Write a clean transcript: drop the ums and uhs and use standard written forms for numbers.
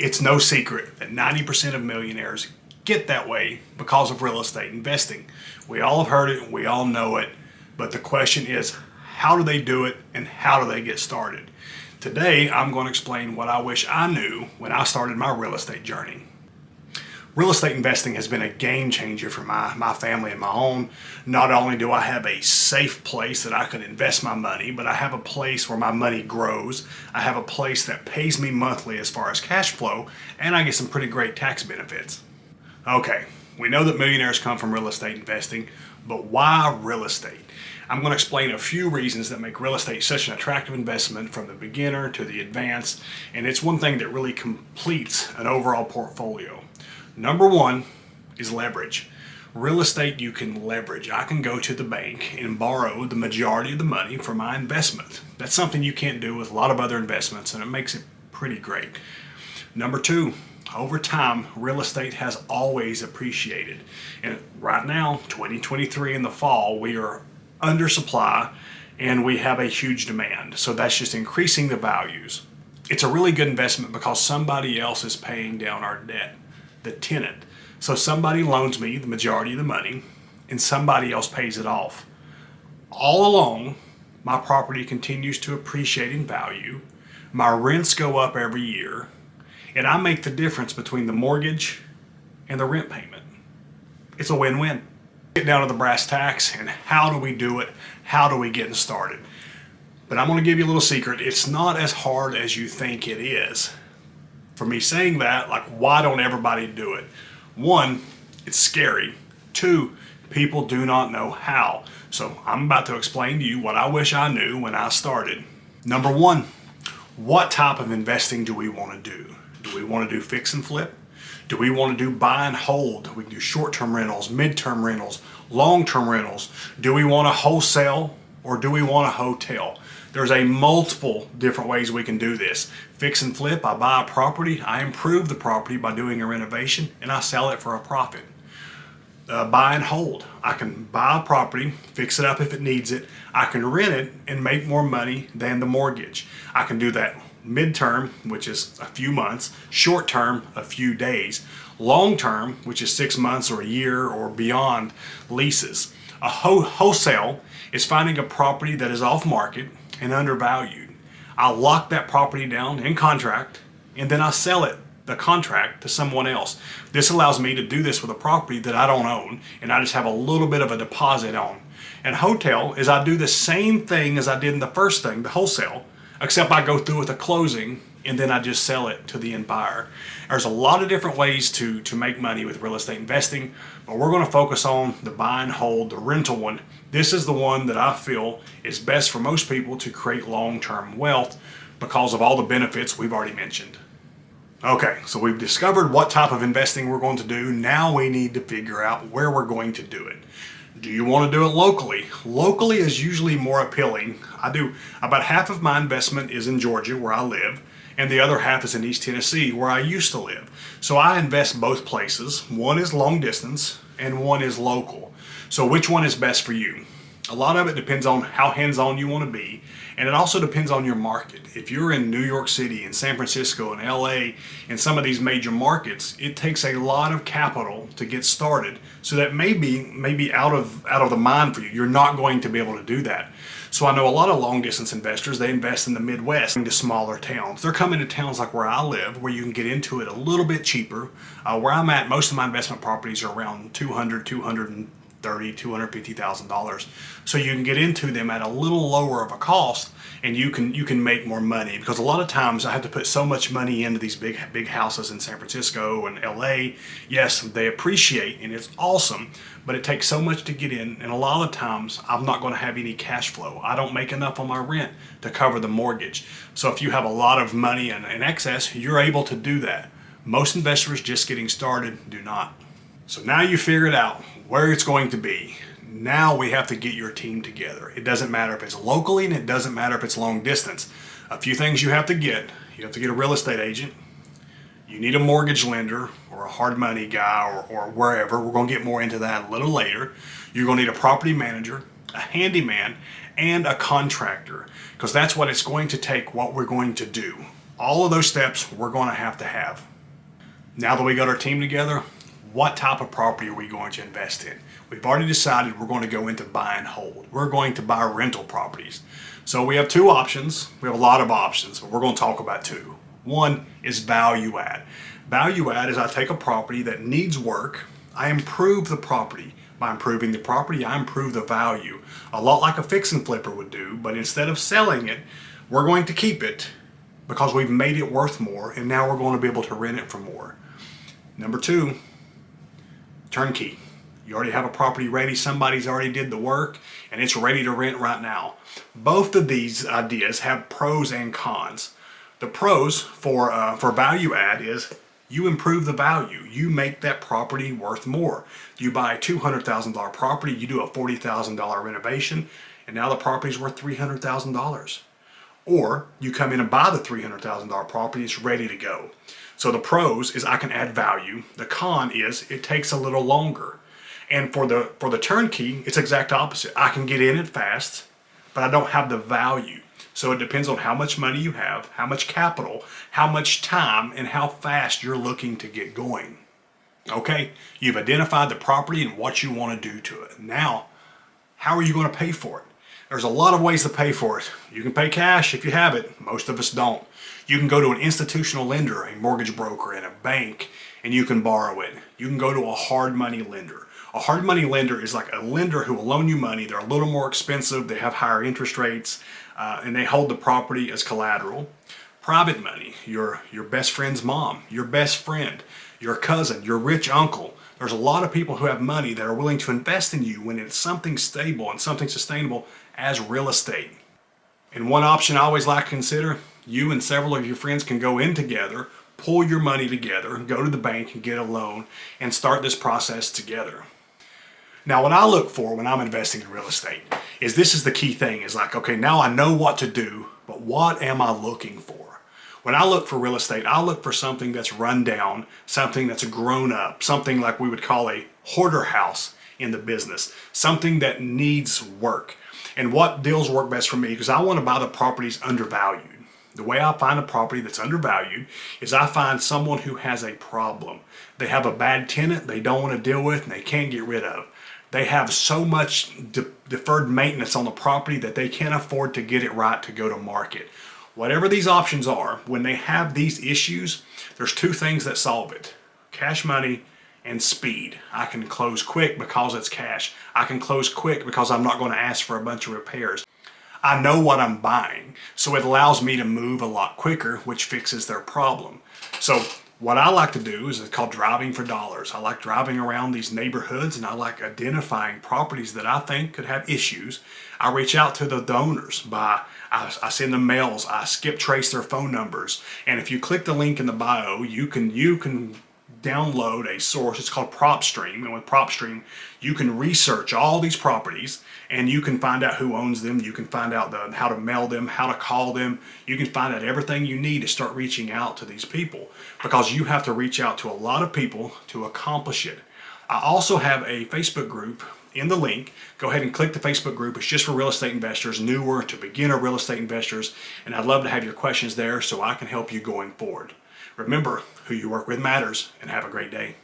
It's no secret that 90% of millionaires get that way because of real estate investing. We all have heard it, we all know it, but the question is, how do they do it and how do they get started? Today, I'm going to explain what I wish I knew when I started my real estate journey. Real estate investing has been a game changer for my family and my own. Not only do I have a safe place that I can invest my money, but I have a place where my money grows. I have a place that pays me monthly as far as cash flow, and I get some pretty great tax benefits. Okay, we know that millionaires come from real estate investing, but why real estate? I'm going to explain a few reasons that make real estate such an attractive investment from the beginner to the advanced, and it's one thing that really completes an overall portfolio. Number one is leverage. Real estate you can leverage. I can go to the bank and borrow the majority of the money for my investment. That's something you can't do with a lot of other investments, and it makes it pretty great. Number two, over time, real estate has always appreciated. And right now, 2023 in the fall, we are under supply and we have a huge demand. So that's just increasing the values. It's a really good investment because somebody else is paying down our debt. The tenant. So somebody loans me the majority of the money and somebody else pays it off. All along, my property continues to appreciate in value. My rents go up every year, and I make the difference between the mortgage and the rent payment. It's a win-win. Get down to the brass tacks and how do we do it? How do we get started? But I'm going to give you a little secret. It's not as hard as you think it is. For me saying that, like, why don't everybody do it? One, it's scary. Two, people do not know how. So I'm about to explain to you what I wish I knew when I started. Number one, what type of investing do we want to do? Do we want to do fix and flip? Do we want to do buy and hold? We can do short-term rentals, mid-term rentals, long-term rentals. Do we want to wholesale or do we want a hotel? There's a multiple different ways we can do this. Fix and flip, I buy a property, I improve the property by doing a renovation, and I sell it for a profit. Buy and hold, I can buy a property, fix it up if it needs it, I can rent it and make more money than the mortgage. I can do that midterm, which is a few months, short term, a few days, long term, which is 6 months or a year or beyond leases. A wholesale is finding a property that is off market and undervalued. I'll lock that property down in contract and then I sell it, the contract, to someone else. This allows me to do this with a property that I don't own and I just have a little bit of a deposit on. And hotel is I do the same thing as I did in the first thing, the wholesale, except I go through with a closing and then I just sell it to the end buyer. There's a lot of different ways to make money with real estate investing, but we're going to focus on the buy and hold, the rental one. This is the one that I feel is best for most people to create long-term wealth because of all the benefits we've already mentioned. Okay, so we've discovered what type of investing we're going to do. Now we need to figure out where we're going to do it. Do you want to do it locally? Locally is usually more appealing. I do about half of my investment is in Georgia where I live, and the other half is in East Tennessee where I used to live. So I invest both places. One is long distance and one is local. So which one is best for you? A lot of it depends on how hands-on you want to be, and it also depends on your market. If you're in New York City and San Francisco and LA and some of these major markets, it takes a lot of capital to get started. So that may be out of the mind for you. You're not going to be able to do that. So I know a lot of long distance investors, they invest in the Midwest, into smaller towns. They're coming to towns like where I live, where you can get into it a little bit cheaper. Where I'm at, most of my investment properties are around $230,000, $250,000. So you can get into them at a little lower of a cost, and you can make more money, because a lot of times I have to put so much money into these big houses in San Francisco and LA. Yes, they appreciate and it's awesome, but it takes so much to get in, and a lot of times I'm not going to have any cash flow. I don't make enough on my rent to cover the mortgage. So if you have a lot of money in excess, you're able to do that. Most investors just getting started do not. So now you figured out where it's going to be. Now we have to get your team together. It doesn't matter if it's locally and it doesn't matter if it's long distance. A few things you have to get. You have to get a real estate agent. You need a mortgage lender or a hard money guy or wherever. We're going to get more into that a little later. You're going to need a property manager, a handyman, and a contractor, because that's what it's going to take, what we're going to do. All of those steps we're going to have. Now that we got our team together, what type of property are we going to invest in? We've already decided we're going to go into buy and hold. We're going to buy rental properties. So we have two options. We have a lot of options, but we're going to talk about two. One is value add. Value add is I take a property that needs work, I improve the property. By improving the property, I improve the value. A lot like a fix and flipper would do, but instead of selling it, we're going to keep it because we've made it worth more, and now we're going to be able to rent it for more. Number two, turnkey. You already have a property ready, somebody's already did the work, and it's ready to rent right now. Both of these ideas have pros and cons. The pros for value add is you improve the value. You make that property worth more. You buy a $200,000 property, you do a $40,000 renovation, and now the property's worth $300,000. Or you come in and buy the $300,000 property, it's ready to go. So the pros is I can add value. The con is it takes a little longer. And for the turnkey, it's exact opposite. I can get in it fast, but I don't have the value. So it depends on how much money you have, how much capital, how much time, and how fast you're looking to get going. Okay, you've identified the property and what you want to do to it. Now, how are you going to pay for it? There's a lot of ways to pay for it. You can pay cash if you have it. Most of us don't. You can go to an institutional lender, a mortgage broker, and a bank, and you can borrow it. You can go to a hard money lender. A hard money lender is like a lender who will loan you money. They're a little more expensive. They have higher interest rates, and they hold the property as collateral. Private money, your best friend's mom, your best friend, your cousin, your rich uncle. There's a lot of people who have money that are willing to invest in you when it's something stable and something sustainable as real estate. And one option I always like to consider, you and several of your friends can go in together, pull your money together, go to the bank and get a loan and start this process together. Now, what I look for when I'm investing in real estate is this is the key thing is like, okay, now I know what to do, but what am I looking for? When I look for real estate, I look for something that's run down, something that's grown up, something like we would call a hoarder house in the business, something that needs work. And what deals work best for me, because I want to buy the properties undervalued. The way I find a property that's undervalued is I find someone who has a problem. They have a bad tenant they don't want to deal with and they can't get rid of. They have so much deferred maintenance on the property that they can't afford to get it right to go to market. Whatever these options are, when they have these issues, there's two things that solve it. Cash money and speed. I can close quick because it's cash. I can close quick because I'm not going to ask for a bunch of repairs. I know what I'm buying, so it allows me to move a lot quicker, which fixes their problem. So what I like to do is it's called driving for dollars. I like driving around these neighborhoods and I like identifying properties that I think could have issues. I reach out to the owners I send them mails, I skip trace their phone numbers. And if you click the link in the bio, you can download a source. It's called PropStream, and with PropStream you can research all these properties and you can find out who owns them. You can find out how to mail them, how to call them. You can find out everything you need to start reaching out to these people, because you have to reach out to a lot of people to accomplish it. I also have a Facebook group in the link. Go ahead and click the Facebook group. It's just for real estate investors, newer to beginner real estate investors, and I'd love to have your questions there so I can help you going forward. Remember, who you work with matters, and have a great day.